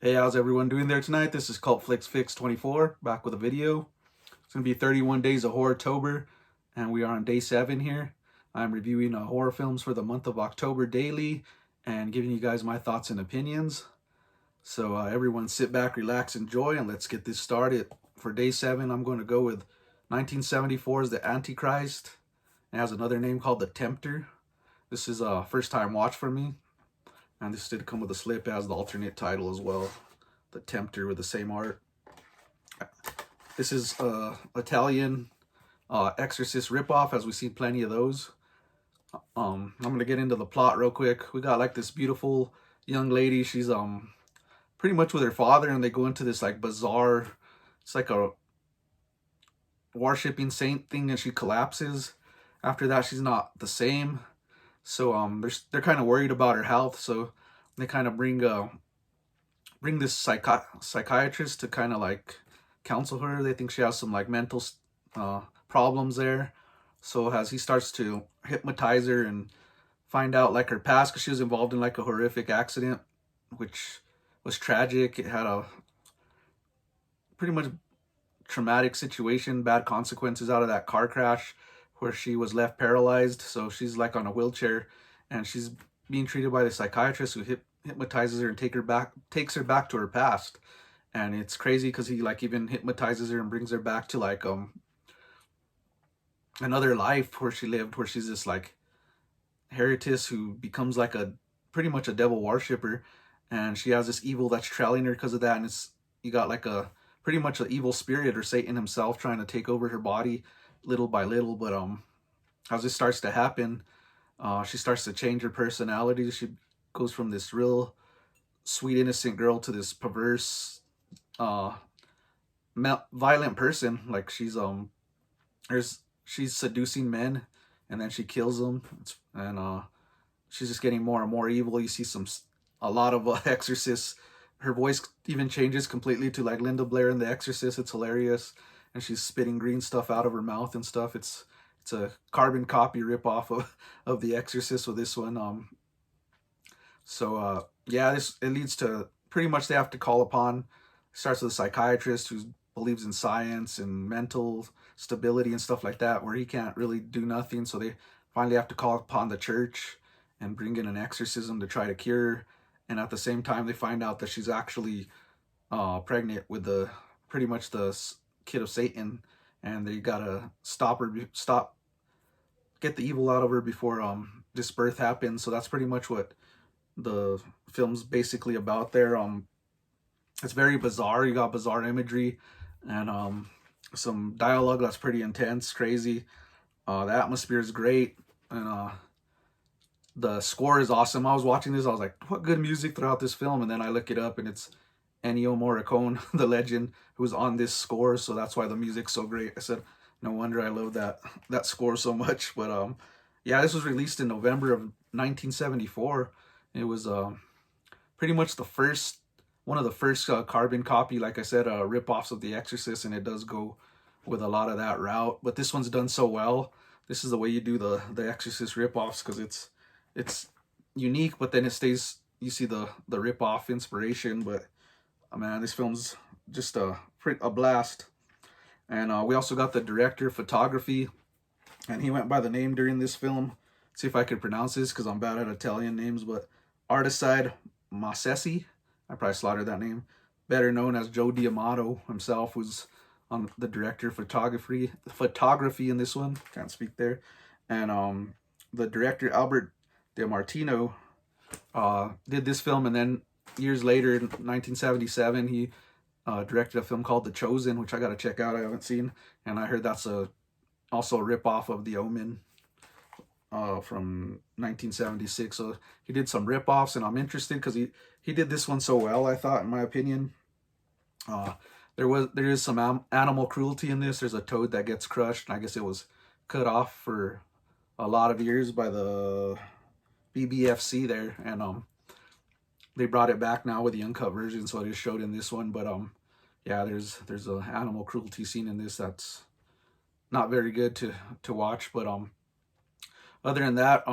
Hey, how's everyone doing there tonight? This is Cult Flicks Fix 24, back with a video. It's going to be 31 days of Horrortober, and we are on day 7 here. I'm reviewing horror films for the month of October daily, and giving you guys my thoughts and opinions. So everyone sit back, relax, enjoy, and let's get this started. For day 7, I'm going to go with 1974's The AntiChrist. It has another name called The Tempter. This is a first time watch for me. And this did come with a slip as the alternate title as well. The Tempter with the same art. This is Italian Exorcist ripoff, as we see plenty of those. I'm gonna get into the plot real quick. We got like this beautiful young lady. She's pretty much with her father, and they go into this like bizarre, it's like a worshipping saint thing, and she collapses. After that, she's not the same. So they're kind of worried about her health, so they kind of bring this psychiatrist to kind of like counsel her. They think she has some like mental problems there. So as he starts to hypnotize her and find out like her past, because she was involved in like a horrific accident, which was tragic. It had a pretty much traumatic situation, bad consequences out of that car crash, where she was left paralyzed. So she's like on a wheelchair, and she's being treated by the psychiatrist who hypnotizes her and takes her back to her past. And it's crazy because he like even hypnotizes her and brings her back to like another life where she lived, where she's this like heretic who becomes like a pretty much a devil worshiper, and she has this evil that's trailing her because of that. And you got like a pretty much an evil spirit, or Satan himself, trying to take over her body little by little. But as this starts to happen, she starts to change her personality. She goes from this real sweet innocent girl to this perverse violent person. Like she's seducing men, and then she kills them. And she's just getting more and more evil. You see a lot of exorcists. Her voice even changes completely to like Linda Blair in The Exorcist. It's hilarious. And she's spitting green stuff out of her mouth and stuff. It's a carbon copy ripoff of The Exorcist with this one. Yeah, it leads to pretty much they have to call upon. It starts with a psychiatrist who believes in science and mental stability and stuff like that, where he can't really do nothing. So they finally have to call upon the church and bring in an exorcism to try to cure her. And at the same time, they find out that she's actually pregnant with pretty much the kid of Satan, and they gotta get the evil out of her before this birth happens. So that's pretty much what the film's basically about there. It's very bizarre. You got bizarre imagery and some dialogue that's pretty intense, crazy. The atmosphere is great, and the score is awesome. I was watching this, I was like, what good music throughout this film? And then I look it up, and it's Ennio Morricone, the legend, who's on this score. So that's why the music's so great. I said, no wonder I love that score so much. But yeah, this was released in November of 1974. It was pretty much one of the first carbon copy, like I said, rip-offs of The Exorcist, and it does go with a lot of that route. But this one's done so well. This is the way you do the Exorcist rip-offs, because it's unique, but then it stays. You see the rip-off inspiration. But man, this film's just a blast. And we also got the director of photography, and he went by the name during this film. Let's see if I could pronounce this, because I'm bad at Italian names, but Articide Massesi. I probably slaughtered that name. Better known as Joe D'Amato himself, was on the director of photography in this one. Can't speak there. And the director Albert De Martino did this film, and then years later, in 1977, he directed a film called The Chosen, which I got to check out. I haven't seen, and I heard that's also a rip-off of The Omen from 1976. So he did some rip-offs, and I'm interested because he did this one so well, I thought, in my opinion. There is some animal cruelty in this. There's a toad that gets crushed, and I guess it was cut off for a lot of years by the BBFC there, and they brought it back now with the uncut version, so it is showed in this one. But yeah, there's an animal cruelty scene in this that's not very good to watch. But other than that,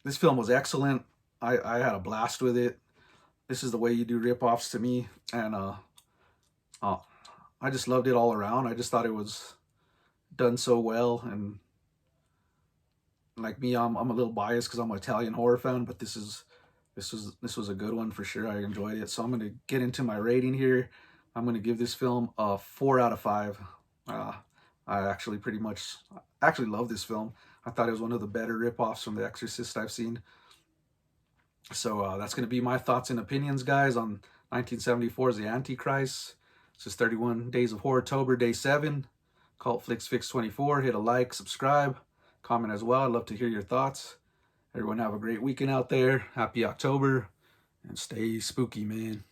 this film was excellent. I had a blast with it. this is the way you do rip-offs to me. And uh, I just loved it all around. I just thought it was done so well. And like me, I'm a little biased because I'm an Italian horror fan, but this was a good one for sure. I enjoyed it. So I'm gonna get into my rating here. I'm gonna give this film a 4 out of 5. I actually love this film. I thought it was one of the better rip-offs from The Exorcist I've seen. So that's gonna be my thoughts and opinions, guys, on 1974's The Antichrist. This is 31 Days of Horrortober, Day 7. Cult Flicks Fix 24. Hit a like, subscribe, comment as well. I'd love to hear your thoughts. Everyone have a great weekend out there. Happy October, and stay spooky, man.